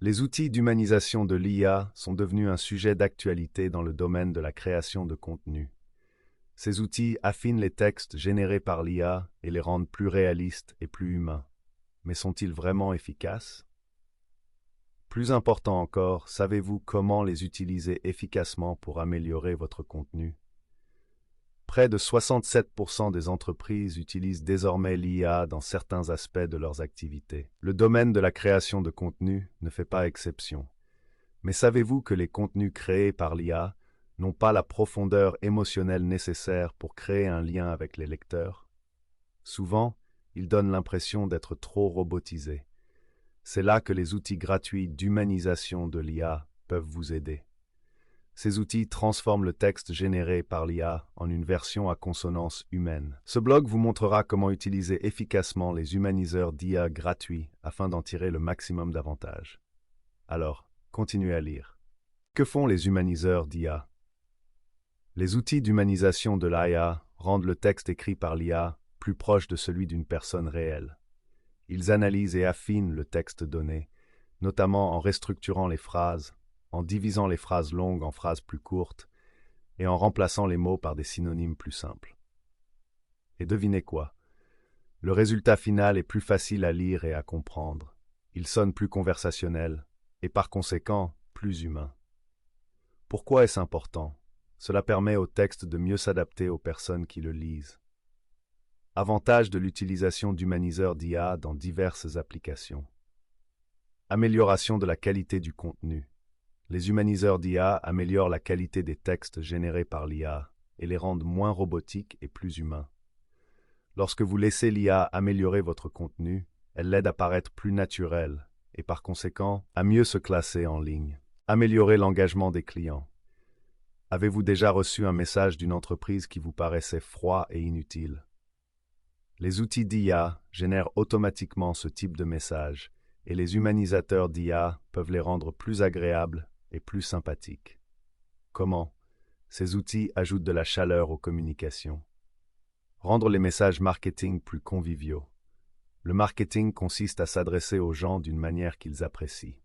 Les outils d'humanisation de l'IA sont devenus un sujet d'actualité dans le domaine de la création de contenu. Ces outils affinent les textes générés par l'IA et les rendent plus réalistes et plus humains. Mais sont-ils vraiment efficaces? Plus important encore, savez-vous comment les utiliser efficacement pour améliorer votre contenu? Près de 67% des entreprises utilisent désormais l'IA dans certains aspects de leurs activités. Le domaine de la création de contenu ne fait pas exception. Mais savez-vous que les contenus créés par l'IA n'ont pas la profondeur émotionnelle nécessaire pour créer un lien avec les lecteurs? Souvent, ils donnent l'impression d'être trop robotisés. C'est là que les outils gratuits d'humanisation de l'IA peuvent vous aider. Ces outils transforment le texte généré par l'IA en une version à consonance humaine. Ce blog vous montrera comment utiliser efficacement les humaniseurs d'IA gratuits afin d'en tirer le maximum d'avantages. Alors, continuez à lire. Que font les humaniseurs d'IA? Les outils d'humanisation de l'IA rendent le texte écrit par l'IA plus proche de celui d'une personne réelle. Ils analysent et affinent le texte donné, notamment en restructurant les phrases, en divisant les phrases longues en phrases plus courtes et en remplaçant les mots par des synonymes plus simples. Et devinez quoi? Le résultat final est plus facile à lire et à comprendre. Il sonne plus conversationnel et par conséquent plus humain. Pourquoi est-ce important? Cela permet au texte de mieux s'adapter aux personnes qui le lisent. Avantage de l'utilisation d'humaniseurs d'IA dans diverses applications. Amélioration de la qualité du contenu. Les humaniseurs d'IA améliorent la qualité des textes générés par l'IA et les rendent moins robotiques et plus humains. Lorsque vous laissez l'IA améliorer votre contenu, elle l'aide à paraître plus naturel et par conséquent à mieux se classer en ligne. Améliorer l'engagement des clients. Avez-vous déjà reçu un message d'une entreprise qui vous paraissait froid et inutile? Les outils d'IA génèrent automatiquement ce type de message et les humanisateurs d'IA peuvent les rendre plus agréables et plus sympathiques. Comment? Ces outils ajoutent de la chaleur aux communications. Rendre les messages marketing plus conviviaux. Le marketing consiste à s'adresser aux gens d'une manière qu'ils apprécient.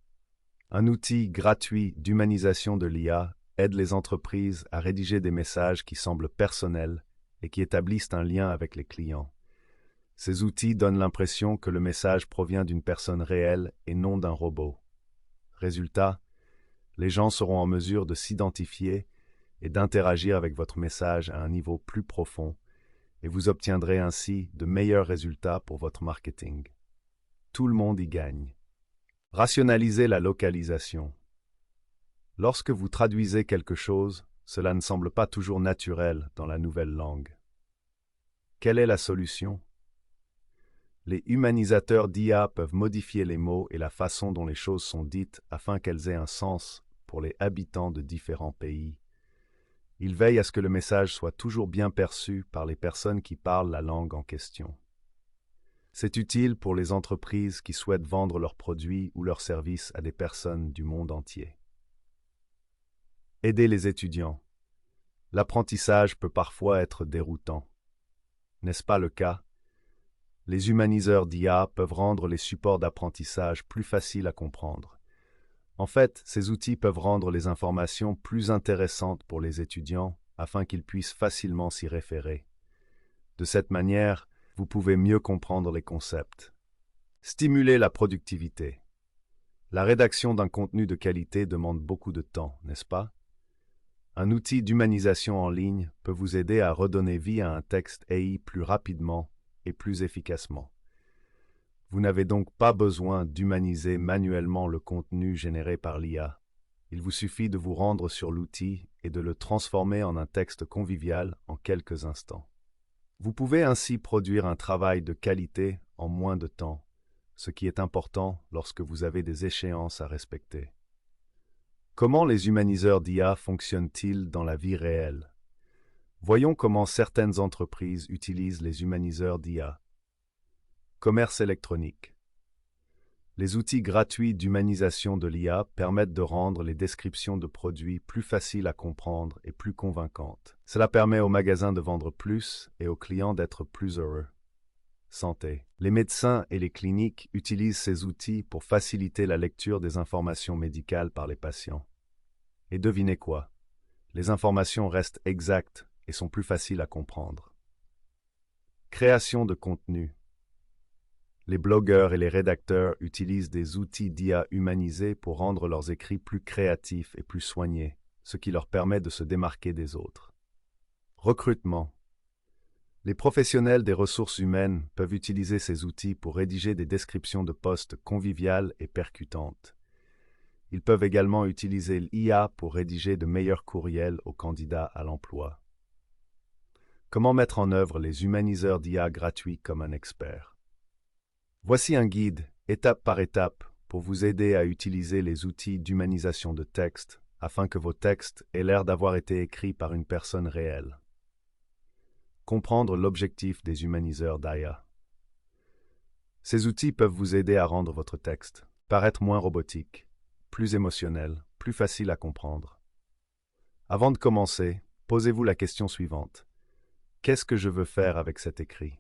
Un outil gratuit d'humanisation de l'IA aide les entreprises à rédiger des messages qui semblent personnels et qui établissent un lien avec les clients. Ces outils donnent l'impression que le message provient d'une personne réelle et non d'un robot. Résultat, les gens seront en mesure de s'identifier et d'interagir avec votre message à un niveau plus profond, et vous obtiendrez ainsi de meilleurs résultats pour votre marketing. Tout le monde y gagne. Rationaliser la localisation. Lorsque vous traduisez quelque chose, cela ne semble pas toujours naturel dans la nouvelle langue. Quelle est la solution? Les humanisateurs d'IA peuvent modifier les mots et la façon dont les choses sont dites afin qu'elles aient un sens pour les habitants de différents pays. Ils veillent à ce que le message soit toujours bien perçu par les personnes qui parlent la langue en question. C'est utile pour les entreprises qui souhaitent vendre leurs produits ou leurs services à des personnes du monde entier. Aider les étudiants. L'apprentissage peut parfois être déroutant. N'est-ce pas le cas? Les humaniseurs d'IA peuvent rendre les supports d'apprentissage plus faciles à comprendre. En fait, ces outils peuvent rendre les informations plus intéressantes pour les étudiants afin qu'ils puissent facilement s'y référer. De cette manière, vous pouvez mieux comprendre les concepts. Stimuler la productivité. La rédaction d'un contenu de qualité demande beaucoup de temps, n'est-ce pas? Un outil d'humanisation en ligne peut vous aider à redonner vie à un texte AI plus rapidement et plus efficacement. Vous n'avez donc pas besoin d'humaniser manuellement le contenu généré par l'IA. Il vous suffit de vous rendre sur l'outil et de le transformer en un texte convivial en quelques instants. Vous pouvez ainsi produire un travail de qualité en moins de temps, ce qui est important lorsque vous avez des échéances à respecter. Comment les humaniseurs d'IA fonctionnent-ils dans la vie réelle? Voyons comment certaines entreprises utilisent les humaniseurs d'IA. Commerce électronique. Les outils gratuits d'humanisation de l'IA permettent de rendre les descriptions de produits plus faciles à comprendre et plus convaincantes. Cela permet aux magasins de vendre plus et aux clients d'être plus heureux. santé. Les médecins et les cliniques utilisent ces outils pour faciliter la lecture des informations médicales par les patients. Et devinez quoi? Les informations restent exactes et sont plus faciles à comprendre. Création de contenu. Les blogueurs et les rédacteurs utilisent des outils d'IA humanisés pour rendre leurs écrits plus créatifs et plus soignés, ce qui leur permet de se démarquer des autres. Recrutement. Les professionnels des ressources humaines peuvent utiliser ces outils pour rédiger des descriptions de postes conviviales et percutantes. Ils peuvent également utiliser l'IA pour rédiger de meilleurs courriels aux candidats à l'emploi. Comment mettre en œuvre les humaniseurs d'IA gratuits comme un expert? Voici un guide, étape par étape, pour vous aider à utiliser les outils d'humanisation de texte afin que vos textes aient l'air d'avoir été écrits par une personne réelle. Comprendre l'objectif des humaniseurs d'IA. Ces outils peuvent vous aider à rendre votre texte paraître moins robotique, plus émotionnel, plus facile à comprendre. Avant de commencer, posez-vous la question suivante. Qu'est-ce que je veux faire avec cet écrit?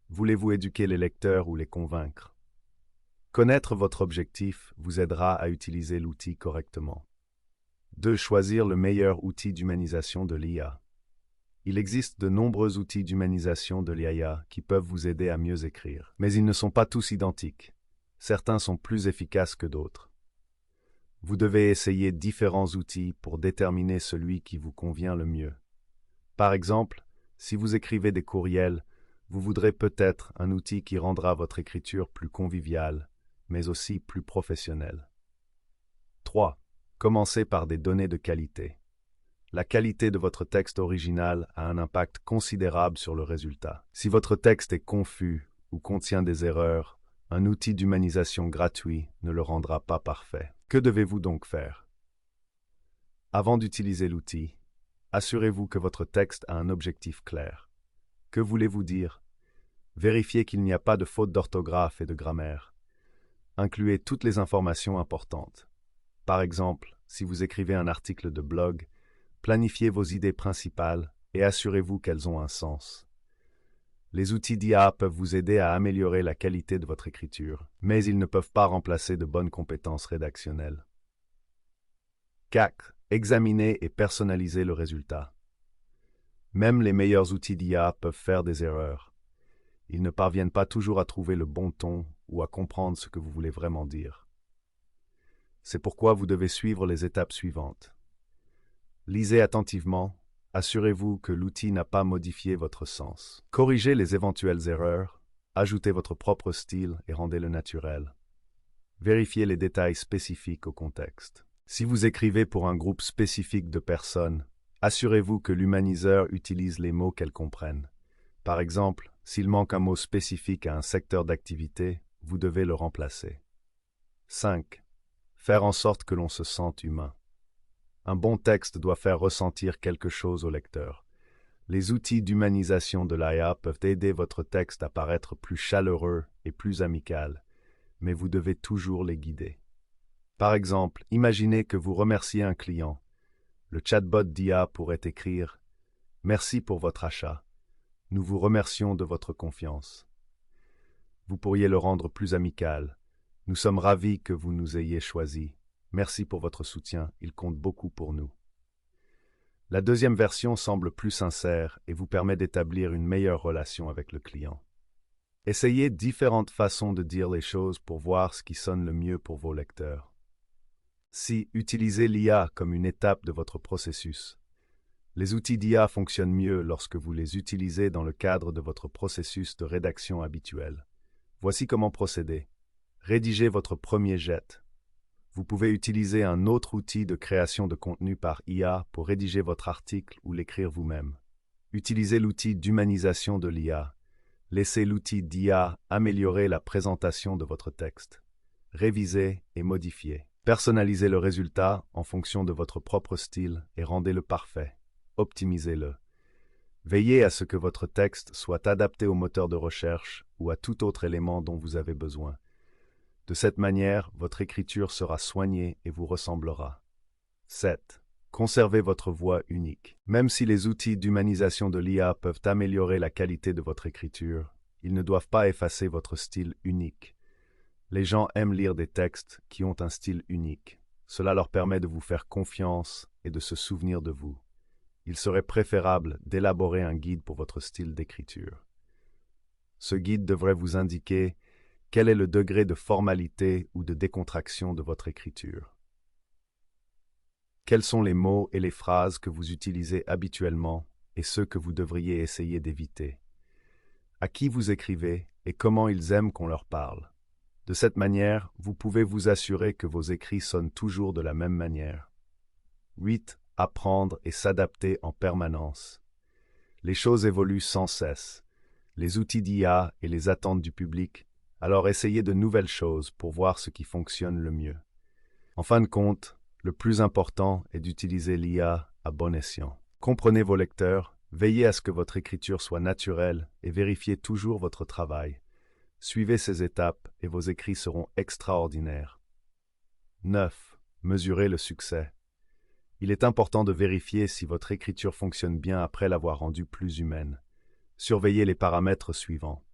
Voulez-vous éduquer les lecteurs ou les convaincre? Connaître votre objectif vous aidera à utiliser l'outil correctement. 2. Choisir le meilleur outil d'humanisation de l'IA. Il existe de nombreux outils d'humanisation de l'IA qui peuvent vous aider à mieux écrire, mais ils ne sont pas tous identiques. Certains sont plus efficaces que d'autres. Vous devez essayer différents outils pour déterminer celui qui vous convient le mieux. Par exemple, si vous écrivez des courriels, vous voudrez peut-être un outil qui rendra votre écriture plus conviviale, mais aussi plus professionnelle. 3. Commencez par des données de qualité. La qualité de votre texte original a un impact considérable sur le résultat. Si votre texte est confus ou contient des erreurs, un outil d'humanisation gratuit ne le rendra pas parfait. Que devez-vous donc faire? Avant d'utiliser l'outil, assurez-vous que votre texte a un objectif clair. Que voulez-vous dire? Vérifiez qu'il n'y a pas de fautes d'orthographe et de grammaire. Incluez toutes les informations importantes. Par exemple, si vous écrivez un article de blog, planifiez vos idées principales et assurez-vous qu'elles ont un sens. Les outils d'IA peuvent vous aider à améliorer la qualité de votre écriture, mais ils ne peuvent pas remplacer de bonnes compétences rédactionnelles. 4. Examinez et personnalisez le résultat. Même les meilleurs outils d'IA peuvent faire des erreurs. Ils ne parviennent pas toujours à trouver le bon ton ou à comprendre ce que vous voulez vraiment dire. C'est pourquoi vous devez suivre les étapes suivantes. Lisez attentivement, assurez-vous que l'outil n'a pas modifié votre sens. Corrigez les éventuelles erreurs, ajoutez votre propre style et rendez-le naturel. Vérifiez les détails spécifiques au contexte. Si vous écrivez pour un groupe spécifique de personnes, assurez-vous que l'humaniseur utilise les mots qu'elles comprennent. Par exemple, s'il manque un mot spécifique à un secteur d'activité, vous devez le remplacer. 5. Faire en sorte que l'on se sente humain. Un bon texte doit faire ressentir quelque chose au lecteur. Les outils d'humanisation de l'IA peuvent aider votre texte à paraître plus chaleureux et plus amical, mais vous devez toujours les guider. Par exemple, imaginez que vous remerciez un client. Le chatbot d'IA pourrait écrire « Merci pour votre achat. Nous vous remercions de votre confiance. » Vous pourriez le rendre plus amical. « Nous sommes ravis que vous nous ayez choisis. Merci pour votre soutien, il compte beaucoup pour nous. » La deuxième version semble plus sincère et vous permet d'établir une meilleure relation avec le client. Essayez différentes façons de dire les choses pour voir ce qui sonne le mieux pour vos lecteurs. Si utilisez l'IA comme une étape de votre processus. Les outils d'IA fonctionnent mieux lorsque vous les utilisez dans le cadre de votre processus de rédaction habituel. Voici comment procéder. Rédigez votre premier jet. Vous pouvez utiliser un autre outil de création de contenu par IA pour rédiger votre article ou l'écrire vous-même. Utilisez l'outil d'humanisation de l'IA. Laissez l'outil d'IA améliorer la présentation de votre texte. Révisez et modifiez. Personnalisez le résultat en fonction de votre propre style et rendez-le parfait. Optimisez-le. Veillez à ce que votre texte soit adapté au moteur de recherche ou à tout autre élément dont vous avez besoin. De cette manière, votre écriture sera soignée et vous ressemblera. 7. Conservez votre voix unique. Même si les outils d'humanisation de l'IA peuvent améliorer la qualité de votre écriture, ils ne doivent pas effacer votre style unique. Les gens aiment lire des textes qui ont un style unique. Cela leur permet de vous faire confiance et de se souvenir de vous. Il serait préférable d'élaborer un guide pour votre style d'écriture. Ce guide devrait vous indiquer quel est le degré de formalité ou de décontraction de votre écriture. Quels sont les mots et les phrases que vous utilisez habituellement et ceux que vous devriez essayer d'éviter? À qui vous écrivez et comment ils aiment qu'on leur parle? De cette manière, vous pouvez vous assurer que vos écrits sonnent toujours de la même manière. 8. Apprendre et s'adapter en permanence. Les choses évoluent sans cesse. Les outils d'IA et les attentes du public, alors essayez de nouvelles choses pour voir ce qui fonctionne le mieux. En fin de compte, le plus important est d'utiliser l'IA à bon escient. Comprenez vos lecteurs, veillez à ce que votre écriture soit naturelle et vérifiez toujours votre travail. Suivez ces étapes et vos écrits seront extraordinaires. 9. Mesurez le succès. Il est important de vérifier si votre écriture fonctionne bien après l'avoir rendue plus humaine. Surveillez les paramètres suivants.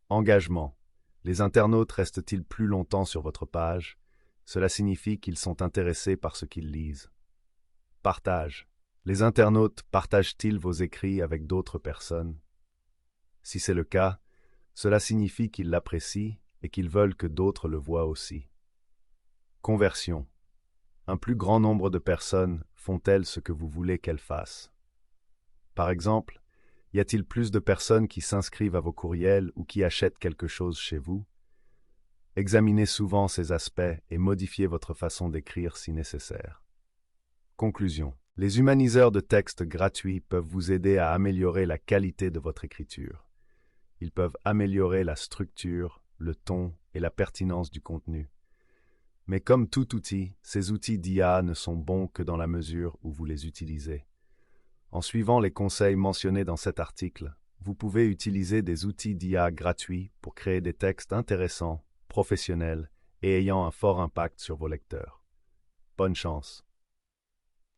Engagement. Les internautes restent-ils plus longtemps sur votre page? Cela signifie qu'ils sont intéressés par ce qu'ils lisent. Partage. Les internautes partagent-ils vos écrits avec d'autres personnes? Si c'est le cas, cela signifie qu'ils l'apprécient et qu'ils veulent que d'autres le voient aussi. Conversion. Un plus grand nombre de personnes font-elles ce que vous voulez qu'elles fassent? Par exemple, y a-t-il plus de personnes qui s'inscrivent à vos courriels ou qui achètent quelque chose chez vous? Examinez souvent ces aspects et modifiez votre façon d'écrire si nécessaire. Conclusion. Les humaniseurs de texte gratuits peuvent vous aider à améliorer la qualité de votre écriture. Ils peuvent améliorer la structure, le ton et la pertinence du contenu. Mais comme tout outil, ces outils d'IA ne sont bons que dans la mesure où vous les utilisez. En suivant les conseils mentionnés dans cet article, vous pouvez utiliser des outils d'IA gratuits pour créer des textes intéressants, professionnels et ayant un fort impact sur vos lecteurs. Bonne chance!